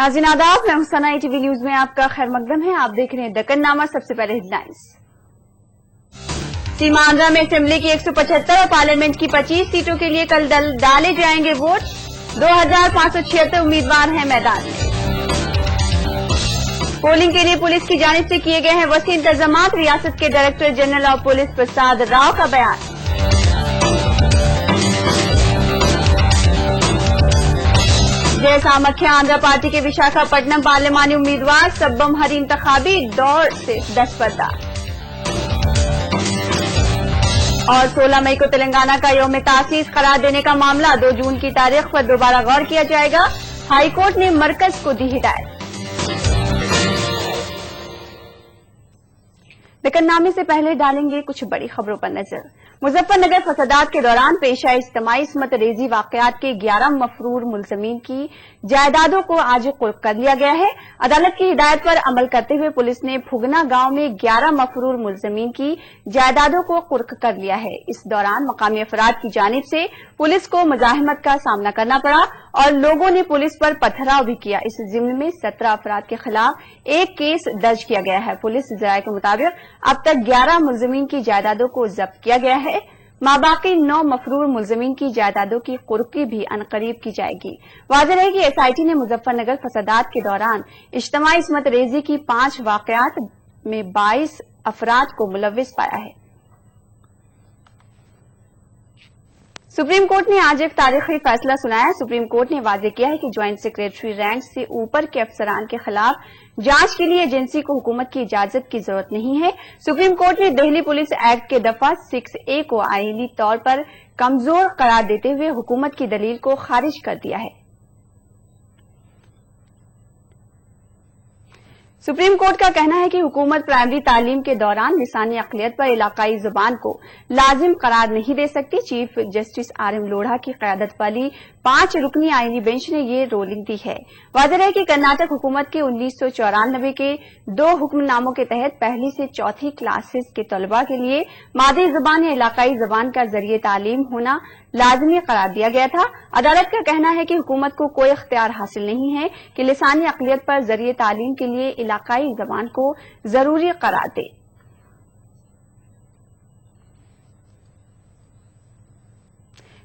नाज़रीन आदाब, मैं हुसैना ITV न्यूज में आपका खैर मकदम है। आप देख रहे हैं दक्कन नामा। सबसे पहले हेडलाइंस। सीमांध्रा में असेंबली की 175 और पार्लियामेंट की 25 सीटों के लिए कल डाले जाएंगे वोट। 2576 उम्मीदवार हैं मैदान में। पोलिंग के लिए पुलिस की जानिब से किए गए हैं वसी इंतजामात। रियासत के director general of police Prasad Rao का बयान। जय सामख्या आंध्र पार्टी के विशाखापट्टनम पार्लिमानी उम्मीदवार सब्बम हरी इंतखाबी दौड़ से दस्तबरदार। और 16 मई को तेलंगाना का यौम तासीस करार देने का मामला 2 जून की तारीख पर दोबारा गौर किया जाएगा। हाईकोर्ट ने मरकज को दी हिदायत। दक्कननामे से पहले डालेंगे कुछ बड़ी खबरों पर नजर। मुजफ्फरनगर फसादात के दौरान पेश आए इज्तिमाई इस्मत रेजी वाकयात के 11 मफरूर मुलजमीन की जायदादों को आज कुर्क कर लिया गया है। अदालत की हिदायत पर अमल करते हुए पुलिस ने फुगना गांव में 11 मफरूर मुलजमीन की जायदादों को कुर्क कर लिया है। इस दौरान मकामी अफराद की जानिब से पुलिस को मुजाहिमत का सामना करना पड़ा और लोगों ने पुलिस पर पथराव भी किया। इस जिम्न में 17 अफराद के खिलाफ एक केस दर्ज किया गया है। पुलिस ज़राए के मुताबिक अब तक 11 मुलजमीन की जायदादों को जब्त किया गया है। माबाकी 9 मफरूर मुलजमीन की जायदादों की कुर्की भी अनकरीब की जाएगी। वाज़ेह है कि SIT ने मुजफ्फरनगर फसादात के दौरान इज्तिमाई इस्मत रेजी की 5 वाकयात में 22 अफराद को मुलव्विस पाया है। सुप्रीम कोर्ट ने आज एक तारीखी फैसला सुनाया। सुप्रीम कोर्ट ने वाज़ेह किया है कि ज्वाइंट सेक्रेटरी रैंक से ऊपर के अफसरान के खिलाफ जांच के लिए एजेंसी को हुकूमत की इजाजत की जरूरत नहीं है। सुप्रीम कोर्ट ने दिल्ली पुलिस एक्ट के दफा 6A को आईनी तौर पर कमजोर करार देते हुए हुकूमत की दलील को खारिज कर दिया है। सुप्रीम कोर्ट का कहना है कि हुकूमत प्राइमरी तालीम के दौरान लिसानी अक़लियत पर इलाकाई जुबान को लाजिम करार नहीं दे सकती। चीफ जस्टिस RM लोढ़ा की क़यादत वाली 5 रुकनी आईनी बेंच ने ये रूलिंग दी है। वाज़ेह है कि कर्नाटक हुकूमत के 1994 के 2 हुक्मनामों के तहत पहली से चौथी क्लासेस के तलबा के लिए मादरी जुबान या इलाकाई जुबान का जरिए तालीम होना लाजमी करार दिया गया था। अदालत का कहना है कि हुकूमत को कोई इख्तियार हासिल नहीं है कि लिसानी अक़लियत पर जरिए तालीम के लिए इलाकाई ज़बान को जरूरी करार दे। –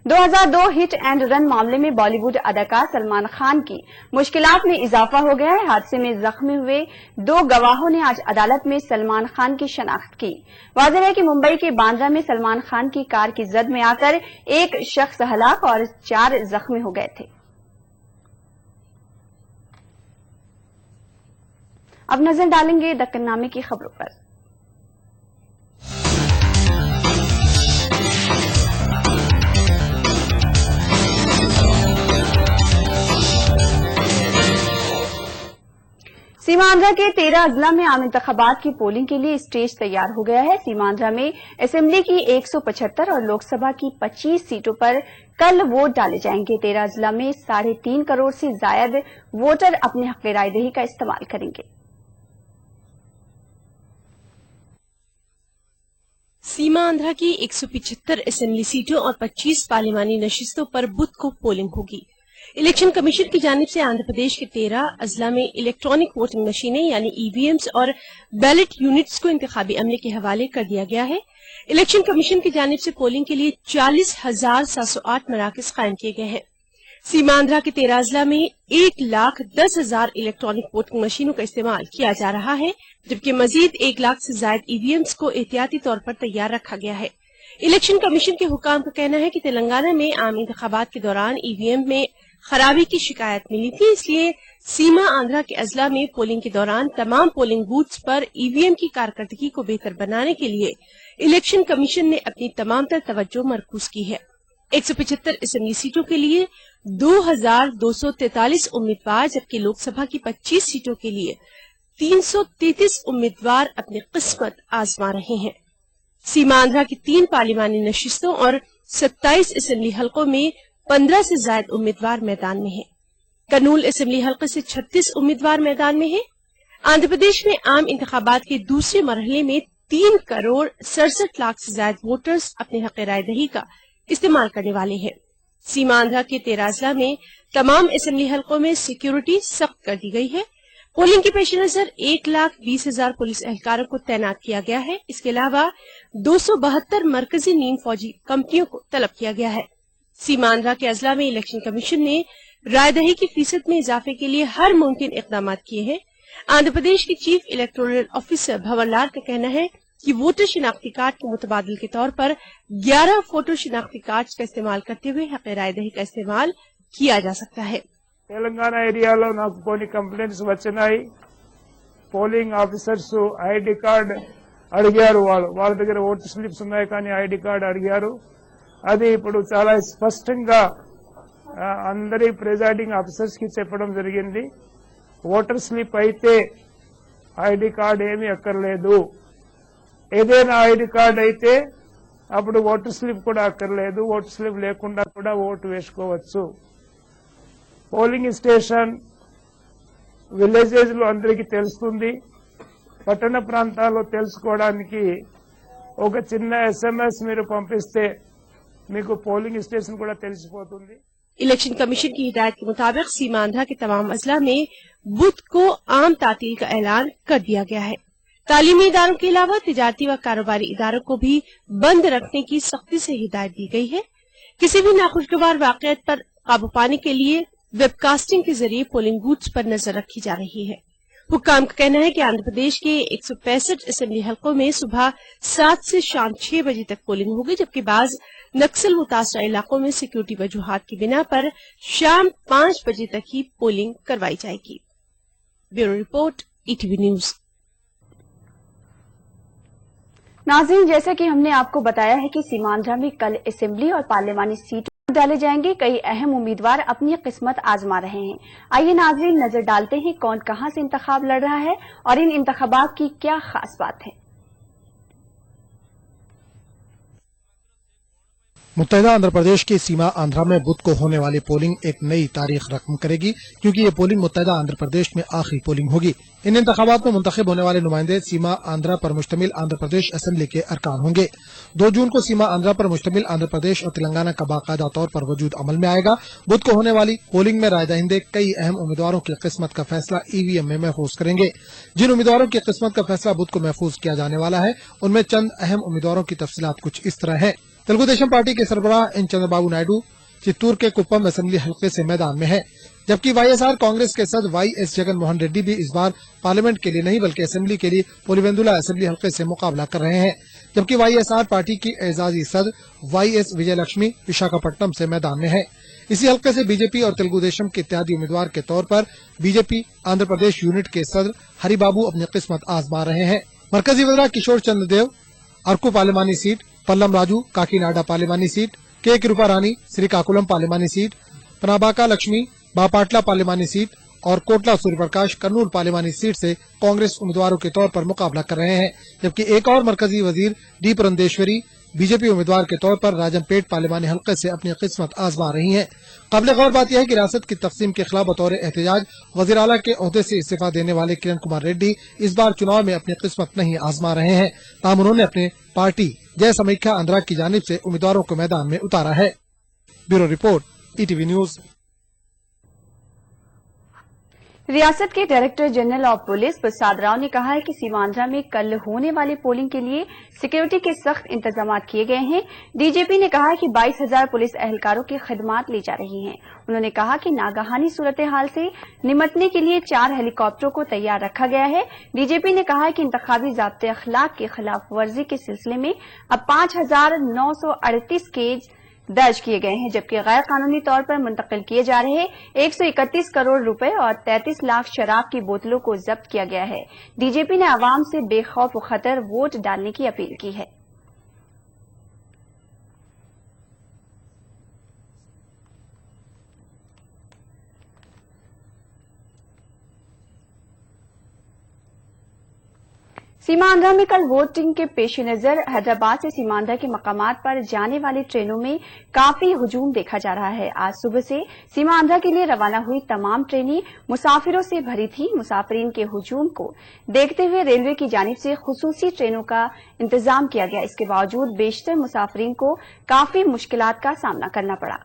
2002 हिट एंड रन मामले में बॉलीवुड अदाकार सलमान खान की मुश्किलात में इजाफा हो गया है। हादसे में जख्मी हुए 2 गवाहों ने आज अदालत में सलमान खान की शनाख्त की। वाज़ेह है कि मुंबई के बांद्रा में सलमान खान की कार की जद में आकर एक शख्स हलाक और 4 जख्मी हो गए थे। अब नजर डालेंगे दक्कननामे की खबरों पर। सीमांध्रा के 13 अजला में आम इंतखाबात की पोलिंग के लिए स्टेज तैयार हो गया है। सीमांध्रा में असेंबली की 175 और लोकसभा की 25 सीटों पर कल वोट डाले जाएंगे। 13 अजला में 3.5 करोड़ से ज्यादा वोटर अपने हक रायदही का इस्तेमाल करेंगे। सीमांध्रा की 175 असेंबली सीटों और 25 पार्लिमानी नशिस्तों पर बुध को पोलिंग होगी। इलेक्शन कमीशन की जानिब से आंध्र प्रदेश के 13 अजला में इलेक्ट्रॉनिक वोटिंग मशीनें यानी EVMs और बैलेट यूनिट्स को इंतखाबी अमले के हवाले कर दिया गया है। इलेक्शन कमीशन की जानिब से पोलिंग के लिए 40,708 मराकज कायम किए गए हैं। सीमांध्रा के 13 अजला में 1,10,000 इलेक्ट्रॉनिक वोटिंग मशीनों का इस्तेमाल किया जा रहा है, जबकि मजीद 1 लाख से ज्यादा EVMs को एहतियाती तौर पर तैयार रखा गया है। इलेक्शन कमीशन के हुकाम का कहना है कि तेलंगाना में आम इंतखाबात के दौरान EVM में खराबी की शिकायत मिली थी, इसलिए सीमा आंध्रा के अजला में पोलिंग के दौरान तमाम पोलिंग बूथ्स पर EVM की कारकर्दगी को बेहतर बनाने के लिए इलेक्शन कमीशन ने अपनी तमाम तर तवज्जो मरकूज की है। 175 असेंबली सीटों के लिए 2,243 उम्मीदवार, जबकि लोकसभा की 25 सीटों के लिए 333 उम्मीदवार अपनी किस्मत आजमा रहे हैं। सीमा आंध्रा की 3 पार्लिमानी नशिस्तों और 27 असेंबली हलकों में 15 से ज्यादा उम्मीदवार मैदान में हैं। कर्नूल असेंबली हलके से 36 उम्मीदवार मैदान में हैं। आंध्र प्रदेश में आम इंतखाबात के दूसरे मरहले में 3 करोड़ 67 लाख से ज्यादा वोटर्स अपने हक रायदही का इस्तेमाल करने वाले हैं। सीमा आंध्रा के 13 अजला में तमाम असेंबली हलकों में सिक्योरिटी सख्त कर दी गई है। पोलिंग के पेश नजर 1,20,000 पुलिस एहलकारों को तैनात किया गया है। इसके अलावा 272 मरकजी नीम फौजी कंपनियों को तलब किया गया है। सीमा आंध्रा के अजला में इलेक्शन कमीशन ने रायदही की फीसद में इजाफे के लिए हर मुमकिन इकदाम किए हैं। आंध्र प्रदेश के chief electoral officer Bhanwar Lal का कहना है कि वोटर शिनाख्ती कार्ड के मुतबादिल के तौर पर 11 फोटो शिनाख्ती कार्ड का इस्तेमाल करते हुए हक रायदही का इस्तेमाल किया जा सकता है। తెలంగాణ ఏరియాలో నాకు కొన్ని కంప్లైంట్స్ వచ్చినాయి. పోలింగ్ ఆఫీసర్స్ ఐడి కార్డ్ అడిగారు. వాళ్ళ దగ్గర ఓటర్ స్లిప్స్ ఉన్నాయి కానీ ఐడి కార్డ్ అడిగారు. అది ఇప్పుడు చాలా స్పష్టంగా అందరి ప్రిజైడింగ్ ఆఫీసర్స్ కి చెప్పడం జరిగింది. ఓటర్ స్లిప్ అయితే ఐడి కార్డ్ ఏమీ అక్కర్లేదు. ఏదైనా ఐడి కార్డ్ అయితే అప్పుడు ఓటర్ స్లిప్ కూడా అక్కర్లేదు. ఓటర్ స్లిప్ లేకుండా కూడా ఓటు వేసుకోవచ్చు. పోలింగ్ స్టేషన్ విలేజెస్ లో అందరికీ తెలుస్తుంది. పట్టణ ప్రాంతాల్లో తెలుసుకోవడానికి ఒక చిన్న SMS మీరు పంపిస్తే మీకు పోలింగ్ స్టేషన్ కూడా తెలిసిపోతుంది. इलेक्शन कमीशन की हिदायत के मुताबिक सीमा आंध्रा के तमाम अजला में बुध को आम तातील का ऐलान कर दिया गया है। तालीमी इदारों के अलावा तिजारती व कारोबारी इदारों को भी बंद रखने की सख्ती से हिदायत दी गई है। किसी भी नाखुशगवार वाकयात पर काबू पाने के लिए वेबकास्टिंग के जरिए पोलिंग बूथ्स पर नजर रखी जा रही है। हुक्काम का कहना है कि आंध्र प्रदेश के 165 असेंबली हलकों में सुबह 7 से शाम 6 बजे तक पोलिंग होगी, जबकि बाज नक्सल मुतासरा इलाकों में सिक्योरिटी वजूहात की बिना पर शाम 5 बजे तक ही पोलिंग करवाई जाएगी। Bureau report, ETV news. नाज़रीन, जैसा कि हमने आपको बताया है कि सीमांध्रा में कल असेंबली और पार्लिमानी सीट डाले जाएंगे। कई अहम उम्मीदवार अपनी किस्मत आजमा रहे हैं। आइए नाज़रीन, नजर डालते हैं कौन कहां से इंतखाब लड़ रहा है और इन इंतखाबात की क्या खास बात है। मुत्तहिदा आंध्र प्रदेश की सीमा आंध्रा में बुध को होने वाली पोलिंग एक नई तारीख रकम करेगी, क्योंकि ये पोलिंग मुत्तहिदा आंध्र प्रदेश में आखिरी पोलिंग होगी। इन इंतखाबात में मुंतखब होने वाले नुमाइंदे सीमा आंध्रा पर मुश्तमिल आंध्र प्रदेश असेंबली के अरकान होंगे। 2 जून को सीमा आंध्रा पर मुश्तमिल आंध्र प्रदेश और तेलंगाना का बाकायदा तौर पर वजूद अमल में आएगा। बुध को होने वाली पोलिंग में राय दहिंदे कई अहम उम्मीदवारों की किस्मत का फैसला EVM में महफूज करेंगे। जिन उम्मीदवारों की किस्मत का फैसला बुध को महफूज किया जाने वाला है, उनमें चंद अहम उम्मीदवारों की तफसीलात कुछ इस तरह है। तेलुगु देशम पार्टी के सरबराह एन चंद्रबाबू नायडू चित्तूर के कुप्पम असेंबली हल्के से मैदान में है, जबकि YSR कांग्रेस के सदस्य YS जगन मोहन रेड्डी भी इस बार पार्लियामेंट के लिए नहीं बल्कि असेंबली के लिए पुलिवेंदुला असेंबली हल्के से मुकाबला कर रहे हैं। जबकि YSR पार्टी की एजाजी सदस्य YS विजयलक्ष्मी विशाखापट्टनम से मैदान में है। इसी हल्के से बीजेपी और तेलुगु देशम के इत्यादी उम्मीदवार के तौर पर बीजेपी आंध्र प्रदेश यूनिट के सदर हरिबाबू अपनी किस्मत आजमा रहे हैं। मरकजी वज़ीर किशोर चंद्र देव अरकू पार्लिमानी सीट, पल्लम राजू काकीनाडा पार्लिमानी सीट, के कृपा रानी श्रीकाकुलम पार्लिमानी सीट, पनाबाका लक्ष्मी बापाटला पार्लिमानी सीट और कोटला सूर्यप्रकाश कर्नूल पार्लिमानी सीट से कांग्रेस उम्मीदवारों के तौर पर मुकाबला कर रहे हैं। जबकि एक और मरकजी वजीर डी पुरंदेश्वरी बीजेपी उम्मीदवार के तौर पर राजमपेट पार्लिमानी हल्के से अपनी किस्मत आजमा रही हैं। काबिल गौर बात यह है कि रियासत की तकसीम के खिलाफ बतौर एहतजाज वज़ीर आला के ओहदे से इस्तीफा देने वाले किरण कुमार रेड्डी इस बार चुनाव में अपनी किस्मत नहीं आजमा रहे हैं। ताहम उन्होंने अपने पार्टी जय समीक्षा आंध्रा की जानिब से उम्मीदवारों को मैदान में उतारा है। Bureau report, ETV news. रियासत के director general of police Prasad Rao ने कहा है कि सीमांध्रा में कल होने वाली पोलिंग के लिए सिक्योरिटी के सख्त इंतजाम किए गए हैं। डीजीपी ने कहा है कि 22,000 पुलिस एहलकारों की खिदमात ली जा रही हैं। उन्होंने कहा कि नागहानी सूरत हाल से निमटने के लिए 4 हेलीकॉप्टरों को तैयार रखा गया है। डीजीपी ने कहा है कि इंतखाबी ज़ाब्ते अखलाक की खिलाफ वर्जी के सिलसिले में अब 5,938 केस दर्ज किए गए हैं, जबकि गैर कानूनी तौर पर मुंतकिल किए जा रहे 131 करोड़ रुपए और 33 लाख शराब की बोतलों को जब्त किया गया है। डीजीपी ने आवाम से बेखौफ खतर वोट डालने की अपील की है। सीमांध्रा में कल वोटिंग के पेश नजर हैदराबाद से सीमांध्रा के मकामात पर जाने वाली ट्रेनों में काफी हुजूम देखा जा रहा है। आज सुबह से सीमांध्रा के लिए रवाना हुई तमाम ट्रेनें मुसाफिरों से भरी थी। मुसाफिरीन के हुजूम को देखते हुए रेलवे की जानिब से खुसूसी ट्रेनों का इंतजाम किया गया। इसके बावजूद बेशतर मुसाफिरीन को काफी मुश्किलात का सामना करना पड़ा।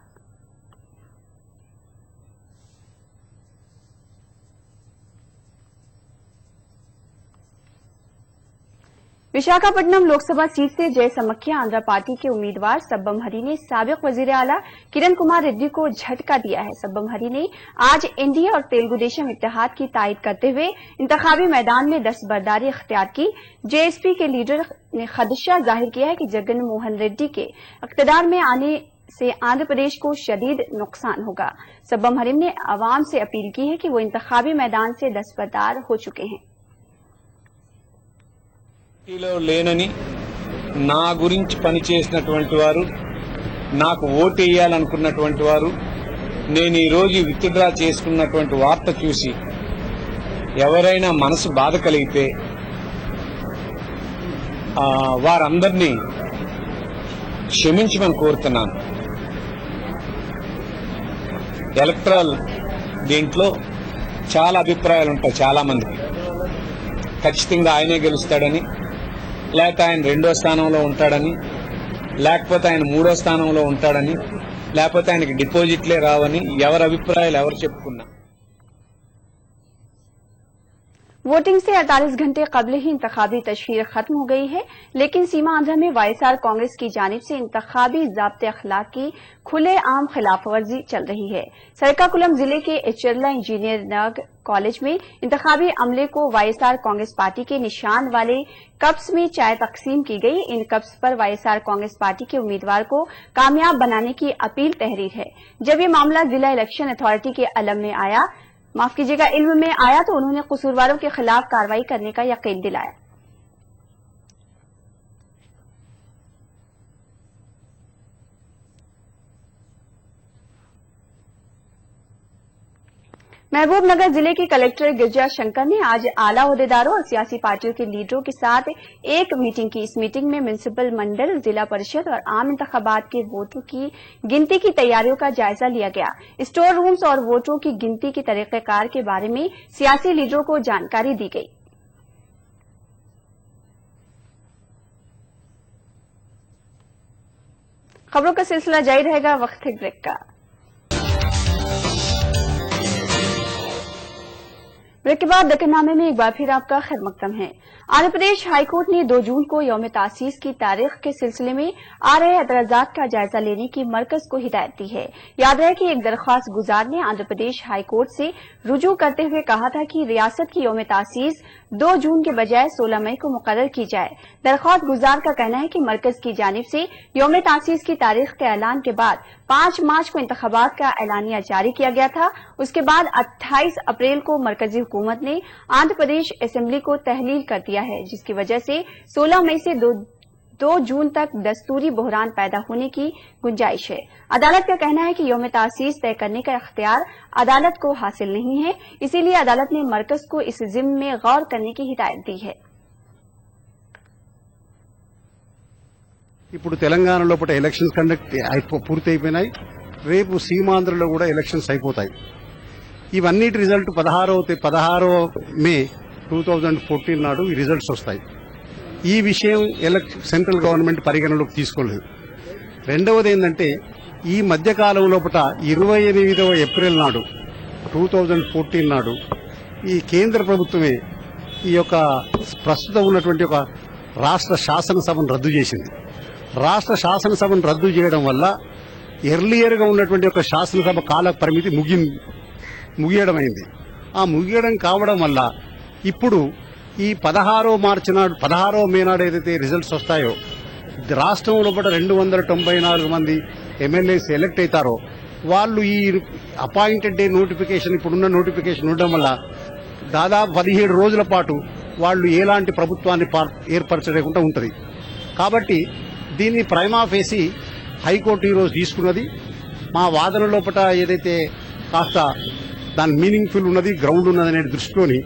विशाखापट्टनम लोकसभा सीट से जय समख्या आंध्र पार्टी के उम्मीदवार सब्बम हरी ने साबिक वजीर आला किरण कुमार रेड्डी को झटका दिया है। सब्बम हरी ने आज एनडीए और तेलुगु देशम इत्तेहाद की तायद करते हुए इंतखाबी मैदान में दस्तबरदारी इख्तियार की। जेएसपी के लीडर ने खदशा जाहिर किया है कि जगन मोहन रेड्डी के इख्तियार में आने से आंध्र प्रदेश को शदीद नुकसान होगा। सब्बम हरी ने आवाम से अपील की है कि वो इंतखाबी मैदान से दस्तबरदार हो चुके हैं। లేనని నా గురించి పనిచేసినటువంటి వారు నాకు ఓటు వేయాలనుకున్నటువంటి వారు నేను ఈ రోజు విత్డ్రా చేసుకున్నటువంటి వార్త చూసి ఎవరైనా మనసు బాధ కలిగితే వారందరినీ క్షమించమని కోరుతున్నాను। ఎలక్టరల్ దీంట్లో చాలా అభిప్రాయాలు ఉంటాయి చాలా మందికి, ఖచ్చితంగా ఆయనే గెలుస్తాడని, లేకపోతే ఆయన రెండో స్థానంలో ఉంటాడని, లేకపోతే ఆయన మూడో స్థానంలో ఉంటాడని, లేకపోతే ఆయనకి డిపాజిట్లే రావని ఎవరి అభిప్రాయాలు ఎవరు చెప్పుకున్నా। वोटिंग से 48 घंटे कबल ही इंतखाबी तशहीर खत्म हो गई है, लेकिन सीमा आंध्र में वाईएसआर कांग्रेस की जानिब से इंतखाबी ज़ाब्ते अखलाक की खुले आम खिलाफवर्जी चल रही है। सरकाकुलम जिले के एचरला इंजीनियर नग कॉलेज में इंतखाबी अमले को वाईएसआर कांग्रेस पार्टी के निशान वाले कप्स में चाय तकसीम की गई। इन कप्स पर वाईएसआर कांग्रेस पार्टी के उम्मीदवार को कामयाब बनाने की अपील तहरीर है। जब ये मामला जिला इलेक्शन अथॉरिटी के इल्म में आया तो उन्होंने कसूरवारों के खिलाफ कार्रवाई करने का यकीन दिलाया। महबूबनगर जिले के कलेक्टर गिरजा शंकर ने आज आला ओहदेदारों और सियासी पार्टियों के लीडरों के साथ एक मीटिंग की। इस मीटिंग में म्युनिसिपल मंडल, जिला परिषद और आम इंतखाबात के वोटों की गिनती की तैयारियों का जायजा लिया गया। स्टोर रूम्स और वोटों की गिनती के तरीक़ेकार के बारे में सियासी लीडरों को जानकारी दी गई। खबरों का सिलसिला जारी रहेगा वक्त है ब्रेक का। ब्रेक के बाद दक्कननामे में एक बार फिर आपका खैर मकदम है। आंध्र प्रदेश हाईकोर्ट ने 2 जून को यौम तासीस की तारीख के सिलसिले में आ रहे एतराजात का जायजा लेने की मरकज को हिदायत दी है। याद रहे कि एक दरख्वास्त गुजार ने आंध्र प्रदेश हाईकोर्ट से रुजू करते हुए कहा था कि रियासत की यौम तासीस 2 जून के बजाय 16 मई को मुकर्रर की जाए। दरख्वास्त गुजार का कहना है कि मरकज की जानिब से यौम तासीस की तारीख के ऐलान के बाद 5 मार्च को इंतखाबात का ऐलानिया जारी किया गया था। उसके बाद 28 अप्रैल को मरकजी हुकूमत ने आंध्र प्रदेश असेंबली को तहलील कर दिया है, जिसकी वजह से 16 मई से 2 जून तक दस्तूरी बहरान पैदा होने की गुंजाइश है। अदालत का कहना है कि यौम तासीस तय करने का इख्तियार अदालत को हासिल नहीं है, इसीलिए अदालत ने मरकज को इस जिम्मे में गौर करने की हिदायत दी है। ఇప్పుడు తెలంగాణ లోపల ఎలక్షన్స్ కండక్ట్ పూర్తి అయిపోయినాయి। రేపు సీమాంధ్రలో కూడా ఎలక్షన్స్ అయిపోతాయి। ఇవన్నిటి రిజల్ట్ 16 మే 2014 నాడు ఈ రిజల్ట్స్ వస్తాయి। ఈ విషయం సెంట్రల్ గవర్నమెంట్ పరిగణలోకి తీసుకోలేదు। రెండవది ఏంటంటే ఈ మధ్యకాలం లోపల 28వ ఏప్రిల్ నాడు 2014 నాడు ఈ కేంద్ర ప్రభుత్వమే ఈ యొక్క ప్రస్తుతం ఉన్నటువంటి ఒక రాష్ట్ర శాసనసభను రద్దు చేసింది। రాష్ట్ర శాసనసభను రద్దు చేయడం వల్ల ఎర్లియర్గా ఉన్నటువంటి ఒక శాసనసభ కాల పరిమితి ముగియడమైంది। ఆ ముగియడం కావడం వల్ల ఇప్పుడు ఈ 16 మే నాడు ఏదైతే రిజల్ట్స్ వస్తాయో రాష్ట్రం లోపల 294 మంది ఎమ్మెల్యేస్ ఎలక్ట్ అవుతారో వాళ్ళు ఈ అపాయింటెడ్ డే నోటిఫికేషన్ ఇప్పుడున్న నోటిఫికేషన్ ఉండడం వల్ల దాదాపు 17 రోజుల పాటు వాళ్ళు ఎలాంటి ప్రభుత్వాన్ని ఏర్పరచలేకుండా ఉంటుంది। కాబట్టి దీన్ని ప్రైమా ఫేసి హైకోర్టు ఈరోజు తీసుకున్నది। మా వాదన లోపల ఏదైతే కాస్త దాని మీనింగ్ఫుల్ ఉన్నది, గ్రౌండ్ ఉన్నదనే దృష్టిలోని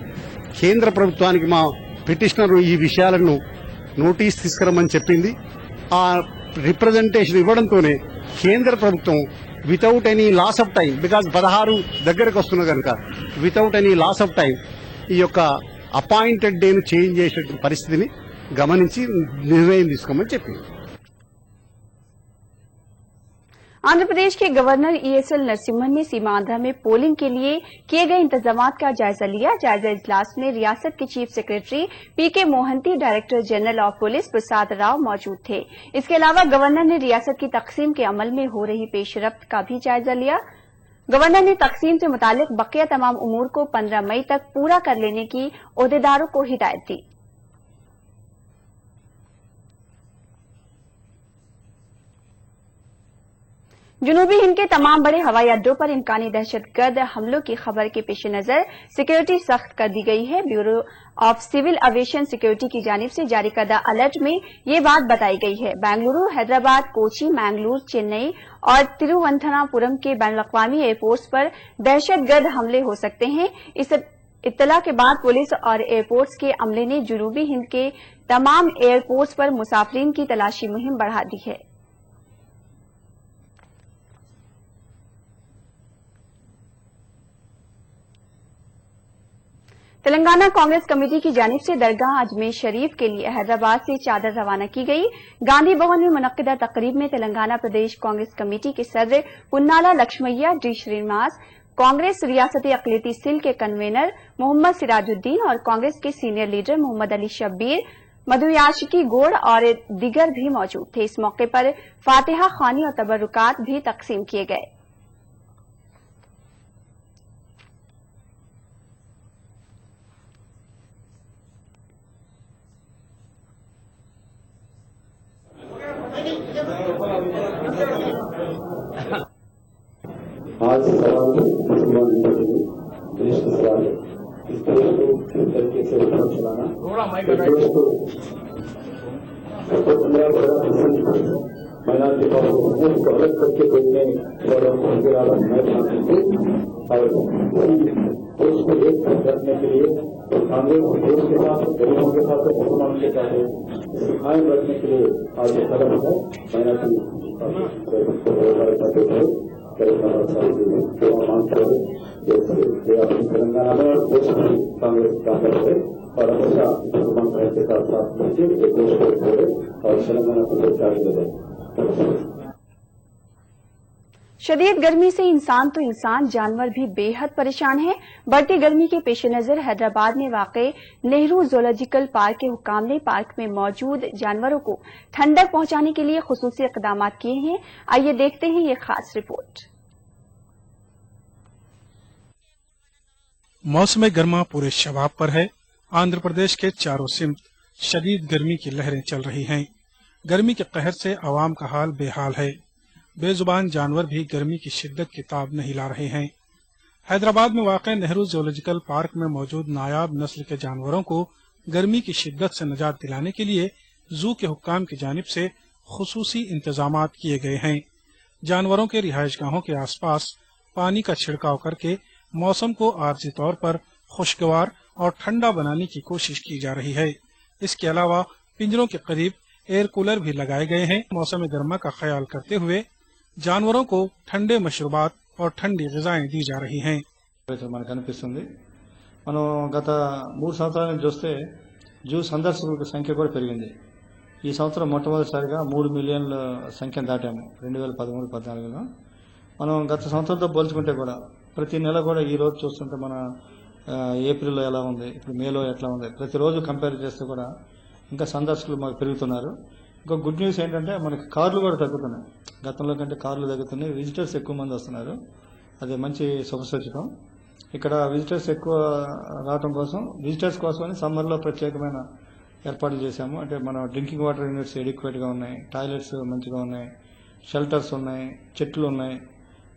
కేంద్ర ప్రభుత్వానికి మా పిటిషనర్ ఈ విషయాలను నోటీస్ తీసుకురమ్మని చెప్పింది। ఆ రిప్రజెంటేషన్ ఇవ్వడంతోనే కేంద్ర ప్రభుత్వం without any loss of time, because 16 దగ్గరకు వస్తున్నది కనుక without any loss of time ఈ యొక్క అపాయింటెడ్ డేను చేంజ్ చేసే పరిస్థితిని గమనించి నిర్ణయం తీసుకోమని చెప్పింది। आंध्र प्रदेश के गवर्नर ईएसएल नरसिम्हन ने सीमा आंध्रा में पोलिंग के लिए किए गए इंतजाम का जायजा लिया। जायजा इजलास में रियासत के chief secretary PK Mohanty, director general of police Prasad Rao मौजूद थे। इसके अलावा गवर्नर ने रियासत की तकसीम के अमल में हो रही पेशरफ्त का भी जायजा लिया। गवर्नर ने तकसीम से मुतालिक बकिया तमाम उमूर को 15 मई तक पूरा कर लेने की ओहदेदारों को हिदायत दी। जनूबी हिंद के तमाम बड़े हवाई अड्डों पर इम्कानी दहशतगर्द हमलों की खबर के पेश नजर सिक्योरिटी सख्त कर दी गई है। Bureau of civil aviation security की जानिब से जारी करदा अलर्ट में ये बात बताई गई है। बेंगलुरु, हैदराबाद, कोची, मैंगलोर, चेन्नई और तिरुवनंतपुरम के बैनुल-अक़वामी एयरपोर्ट्स पर दहशतगर्द हमले हो सकते हैं। इस इत्तला के बाद पुलिस और एयरपोर्ट्स के अमले ने जनूबी हिंद के तमाम एयरपोर्ट्स पर मुसाफिरीन की तलाशी मुहिम बढ़ा दी है। तेलंगाना कांग्रेस कमेटी की जानिब से दरगाह अजमेर शरीफ के लिए हैदराबाद से चादर रवाना की गई। गांधी भवन में मुनक्किदा तकरीब में तेलंगाना प्रदेश कांग्रेस कमेटी के सदर पुन्नाला लक्ष्मैया, डी श्रीनिवास, कांग्रेस रियासती अक़लियती सेल के कन्वेनर मोहम्मद सिराजुद्दीन और कांग्रेस के सीनियर लीडर मोहम्मद अली शब्बीर, मधुयाशिकी गोड़ और दीगर भी मौजूद थे। इस मौके पर फातिहा ख्वानी और तबरुकात भी तकसीम किए गए। आज सवाल मुसलमान जिंदगी देश के सवाल है। इस देश को किस तरीके से उठाव चलाना, देश को 15% माइनॉरिटी पॉपुलेशन को अलग करके देखने और देश को एक रखने के लिए कांग्रेस देश के साथ, गरीबों के साथ, मुसलमानों के साथ कायम रखने के लिए आज ये कदम है। माइनॉरिटी तेलंगाना में देश में कांग्रेस कांग्रेस है और हमेशा मुसलमान भाई के साथ साथ मिलकर एक देश को छोड़े और तेलंगाना को जारी रहे। शदीद गर्मी से इंसान तो इंसान, जानवर भी बेहद परेशान है। बढ़ती गर्मी के पेश नजर हैदराबाद में वाक़े नेहरू ज़ूलॉजिकल पार्क के हुक्काम ने पार्क में मौजूद जानवरों को ठंडक पहुंचाने के लिए खुसूसी इक़दाम किए हैं। आइए देखते हैं ये खास रिपोर्ट। मौसम गर्मा पूरे शबाब पर है। आंध्र प्रदेश के चारों सिमत शदीद गर्मी की लहरें चल रही हैं। गर्मी के कहर से आवाम का हाल बेहाल है। बेजुबान जानवर भी गर्मी की शिद्दत की ताब नहीं ला रहे हैं। हैदराबाद में वाक़े नेहरू ज़ूलॉजिकल पार्क में मौजूद नायाब नस्ल के जानवरों को गर्मी की शिद्दत से निजात दिलाने के लिए जू के हुक्काम की जानिब से खुसूसी इंतजामात किए गए हैं। जानवरों के रिहाइशगाहों के आसपास पानी का छिड़काव करके मौसम को आर्जी तौर पर खुशगवार और ठंडा बनाने की कोशिश की जा रही है। इसके अलावा पिंजरों के करीब एयर कूलर भी लगाए गए हैं। मौसम गर्मा का ख्याल करते हुए जानवरों को ठंडे मशरूबात और ठंडी ग़िज़ाएं दी जा रही हैं। మనకు కనిపిస్తుంది మనం గత 3 సంవత్సరాల నుంచి చూస్తే జూ సందర్శకుల సంఖ్య కూడా పెరిగింది। ఈ సంవత్సరం మొట్టమొదటిసారిగా 3 మిలియన్ల సంఖ్యను దాటాము 2013-14లో। మనం గత సంవత్సరంతో పోల్చుకుంటే కూడా ప్రతి నెల కూడా ఈ రోజు చూస్తుంటే మన ఏప్రిల్లో ఎలా ఉంది, ఇప్పుడు మేలో ఎట్లా ఉంది, ప్రతిరోజు కంపేర్ చేస్తే కూడా ఇంకా సందర్శకులు మాకు పెరుగుతున్నారు। ఇంకో గుడ్ న్యూస్ ఏంటంటే మనకి కార్లు కూడా తగ్గుతున్నాయి। గతంలో కంటే కార్లు తగ్గుతున్నాయి, విజిటర్స్ ఎక్కువ మంది వస్తున్నారు। అది మంచి శుభసూచకం। ఇక్కడ విజిటర్స్ ఎక్కువ రావడం కోసం విజిటర్స్ కోసమని సమ్మర్లో ప్రత్యేకమైన ఏర్పాట్లు చేశాము। అంటే మన డ్రింకింగ్ వాటర్ యూనిట్స్ ఎడిక్వేట్గా ఉన్నాయి, టాయిలెట్స్ మంచిగా ఉన్నాయి, షెల్టర్స్ ఉన్నాయి, చెట్లు ఉన్నాయి,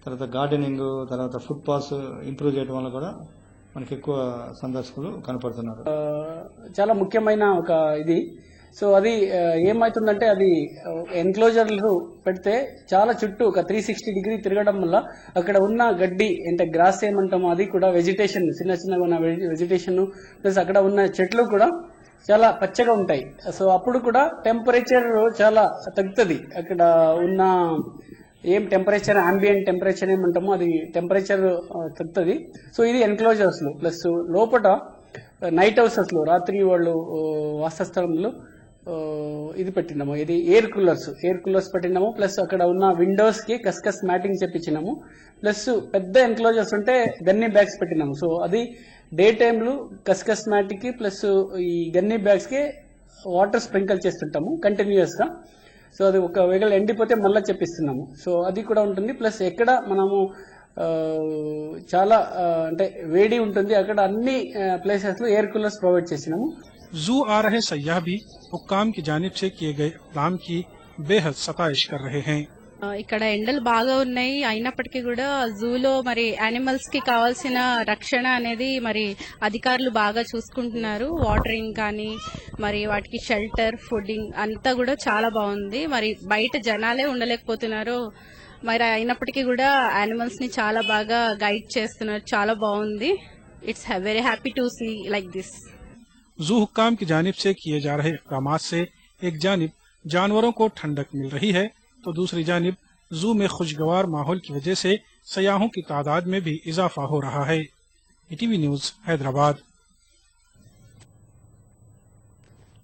తర్వాత గార్డెనింగ్, తర్వాత ఫుట్ పాత్స్ ఇంప్రూవ్ చేయడం వల్ల కూడా మనకి ఎక్కువ సందర్శకులు కనపడుతున్నారు। చాలా ముఖ్యమైన ఒక ఇది సో అది ఏమవుతుందంటే అది ఎన్క్లోజర్లు పెడితే చాలా చుట్టూ ఒక 360 డిగ్రీ తిరగడం వల్ల అక్కడ ఉన్న గడ్డి అంటే గ్రాస్ ఏమంటామో అది కూడా వెజిటేషన్ చిన్న చిన్నగా ఉన్న వెజిటేషన్ ప్లస్ అక్కడ ఉన్న చెట్లు కూడా చాలా పచ్చగా ఉంటాయి। సో అప్పుడు కూడా టెంపరేచర్ చాలా తగ్గుతుంది। అక్కడ ఉన్న ఏం టెంపరేచర్ అంబియంట్ టెంపరేచర్ ఏమంటామో అది టెంపరేచర్ తగ్గుతుంది। సో ఇది ఎన్క్లోజర్స్ లో ప్లస్ లోపల నైట్ హౌసెస్ లో రాత్రి వాళ్ళు వాసస్థలంలో ఇది పెట్టినాము, ఇది ఎయిర్ కూలర్స్ పెట్టినాము. ప్లస్ అక్కడ ఉన్న విండోస్ కి కస్కస్ మ్యాటింగ్ చెప్పించినాము. ప్లస్ పెద్ద ఎన్క్లోజర్స్ ఉంటే గన్నీ బ్యాగ్స్ పెట్టినాము. సో అది డే టైంలో కస్కస్ మ్యాటిక్ కి ప్లస్ ఈ గన్నీ బ్యాగ్స్ కి వాటర్ స్ప్రింకిల్ చేస్తుంటాము కంటిన్యూస్ గా. సో అది ఒక వేగలు ఎండిపోతే మళ్ళీ చెప్పిస్తున్నాము. సో అది కూడా ఉంటుంది. ప్లస్ ఎక్కడ మనము చాలా అంటే వేడి ఉంటుంది అక్కడ అన్ని ప్లేసెస్ లో ఎయిర్ కూలర్స్ ప్రొవైడ్ చేసినాము. जू आ रहे सयाह भी हुक्काम की जानिब से किए गए इक़दाम की बेहद सताइश कर रहे हैं. ఇక్కడ ఎండలు బాగా ఉన్నాయి, అయినప్పటికీ కూడా జూలో మరి యానిమల్స్ కి కావాల్సిన రక్షణ అనేది మరి అధికారులు బాగా చూసుకుంటున్నారు. వాటరింగ్ కానీ మరి వాటికి షెల్టర్, ఫుడ్డింగ్ అంతా కూడా చాలా బాగుంది. మరి బయట జనాలే ఉండలేకపోతున్నారు, మరి అయినప్పటికీ కూడా యానిమల్స్ ని చాలా బాగా గైడ్ చేస్తున్నారు. చాలా బాగుంది. It's very happy to see like this. जू हुक्काम की जानिब से किए जा रहे इक़दाम से एक जानिब जानवरों को ठंडक मिल रही है तो दूसरी जानिब जू में खुशगवार माहौल की वजह से सयाहों की तादाद में भी इजाफा हो रहा है. ETV news Hyderabad.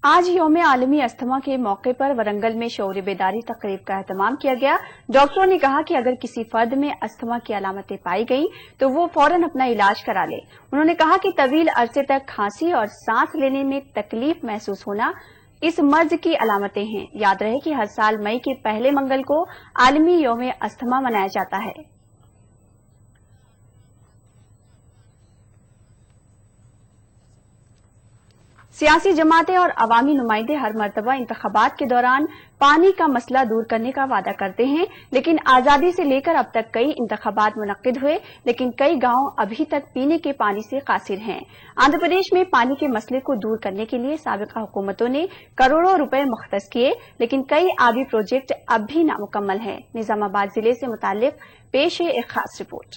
आज यौम आलमी अस्थमा के मौके पर वरंगल में शऊर बेदारी तकरीब का एहतमाम किया गया. डॉक्टरों ने कहा कि अगर किसी फर्द में अस्थमा की अलामतें पाई गई तो वो फौरन अपना इलाज करा ले. उन्होंने कहा कि तवील अरसे तक खांसी और सांस लेने में तकलीफ महसूस होना इस मर्ज की अलामतें हैं. याद रहे कि हर साल मई के पहले मंगल को आलमी यौम अस्थमा मनाया जाता है. सियासी जमातें और अवामी नुमाइंदे हर मर्तबा इंतखाबात के दौरान पानी का मसला दूर करने का वादा करते हैं, लेकिन आजादी से लेकर अब तक कई इंतखाबात मुनक्किद हुए, लेकिन कई गांव अभी तक पीने के पानी से कासिर हैं. आंध्र प्रदेश में पानी के मसले को दूर करने के लिए साबिका हुकूमतों ने करोड़ों रुपए मुख्तस किए, लेकिन कई आबी प्रोजेक्ट अब भी नामुकम्मल हैं. निजामाबाद जिले से मुताल्लिक पेश है एक खास रिपोर्ट.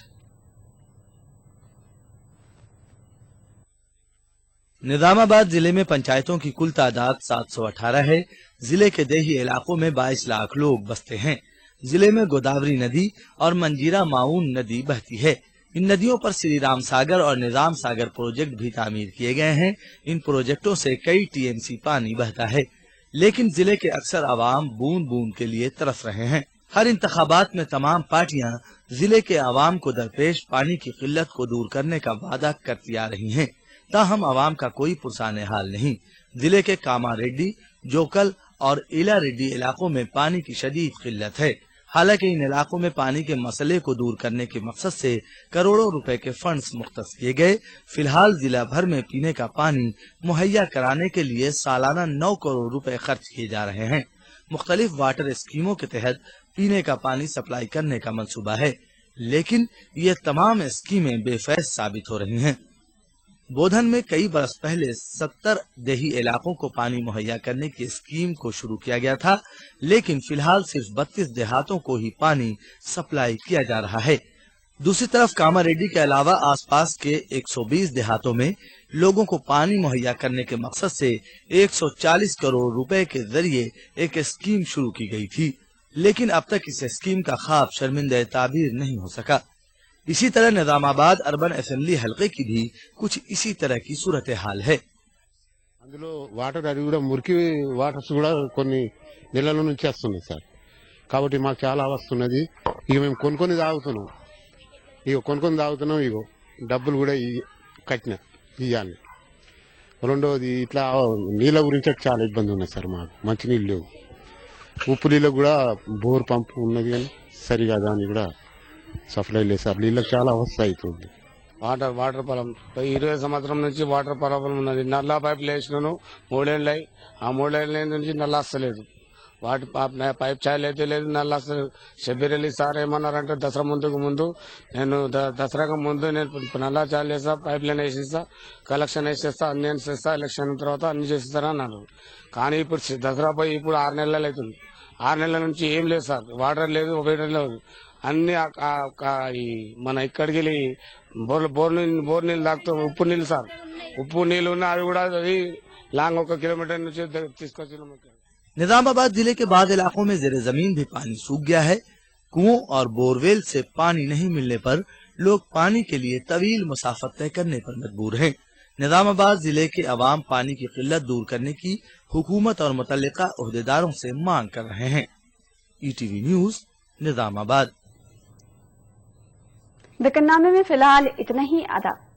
निजामाबाद जिले में पंचायतों की कुल तादाद 718 है. जिले के देही इलाकों में 22 लाख लोग बसते हैं. जिले में गोदावरी नदी और मंजीरा माऊन नदी बहती है. इन नदियों पर श्री राम सागर और निजाम सागर प्रोजेक्ट भी तामीर किए गए हैं. इन प्रोजेक्टों से कई टीएमसी पानी बहता है, लेकिन जिले के अक्सर आवाम बूंद बूंद के लिए तरस रहे हैं. हर इंतखाबात में तमाम पार्टियां जिले के आवाम को दरपेश पानी की किल्लत को दूर करने का वादा करती आ रही हैं, ताहम आवाम का कोई पुरसाने हाल नहीं. जिले के कामारेड्डी, जोकल और इला रेड्डी इलाकों में पानी की शदीद किल्लत है. हालांकि इन इलाकों में पानी के मसले को दूर करने के मकसद से करोड़ों रुपए के फंड्स मुख्तस किए गए. फिलहाल जिला भर में पीने का पानी मुहैया कराने के लिए सालाना 9 करोड़ रुपए खर्च किए जा रहे हैं. मुख्तलिफ वाटर स्कीमों के तहत पीने का पानी सप्लाई करने का मंसूबा है, लेकिन ये तमाम स्कीमें बेफैज साबित हो रही हैं. बोधन में कई बरस पहले 70 देही इलाकों को पानी मुहैया करने की स्कीम को शुरू किया गया था, लेकिन फिलहाल सिर्फ 32 देहातों को ही पानी सप्लाई किया जा रहा है. दूसरी तरफ कामारेड्डी के अलावा आसपास के 120 देहातों में लोगों को पानी मुहैया करने के मकसद से 140 करोड़ रुपए के जरिए एक स्कीम शुरू की गई थी, लेकिन अब तक इस स्कीम का ख्वाब शर्मिंदा ताबीर नहीं हो सका. इसी तरह निजामाबाद अर्बन असेंबली हलके की भी कुछ इसी तरह की सूरत हाल है. అందులో వాటర్ అది కూడా మురికి వాటర్స్ కూడా కొన్ని నెలల నుంచి వస్తున్నాయి సార్. కాబట్టి మాకు చాలా వస్తున్నది. ఇక మేము కొనుక్కొని తాగుతున్నాం. ఇగో డబ్బులు కూడా కట్టిన ఇయ్యాలి. రెండోది ఇట్లా నీళ్ళ గురించి చాలా ఇబ్బంది ఉన్నది సార్. మాకు మంచి నీళ్ళు లేవు. ఉప్పు నీళ్ళు కూడా బోర్ పంపు ఉన్నది కానీ సరిగా దాన్ని కూడా సప్లై లేదు సార్. నీళ్ళకి చాలా అవస్థ అవుతుంది. వాటర్ పొలం 20 సంవత్సరం నుంచి వాటర్ ప్రాబ్లం ఉన్నది. నల్లా పైపులు వేసినాను 3 ఏళ్ళు. ఆ 3 ఏళ్ళ నుంచి నల్లా వస్తలేదు. వాటి పైప్ ఛాయలు అయితే లేదు, నల్లా వస్తలేదు. షబ్బీర్ అలీ సార్ ఏమన్నారంటే దసరా ముందు నేను దసరాకు ముందు నేను నల్లా ఛాయలు వేస్తా, పైప్ లైన్ వేసిస్తా, కలెక్షన్ వేసేస్తా, అన్ని వేసేస్తా, ఎలక్షన్ తర్వాత అన్ని చేస్తారా అన్నారు. కానీ ఇప్పుడు దసరా పోయి ఇప్పుడు 6 నెలలు అవుతుంది. 6 నెలల నుంచి ఏం లేదు సార్. వాటర్ లేదు, ఒకటి లేదు. అన్ని మన ఇక్కడికి వెళ్ళి బోర్ నీళ్ళు తాగుతాం. ఉప్పు నీళ్ళు సార్, ఉప్పు నీళ్ళు ఉన్నాయి. అవి కూడా అది లాంగ్ 1 కిలోमीटर నుంచి తీసుకొచ్చినాం. निजामाबाद जिले के बाद इलाकों में जेर जमीन भी पानी सूख गया है. कुओं और बोरवेल से पानी नहीं मिलने पर लोग पानी के लिए तवील मुसाफत तय करने पर मजबूर हैं. निजामाबाद जिले के अवाम पानी की किल्लत दूर करने की हुकूमत और मुतल्लिका ओहदेदारों से मांग कर रहे हैं। ETV news Nizamabad. दक्कननामे में फिलहाल इतना ही। आदाब।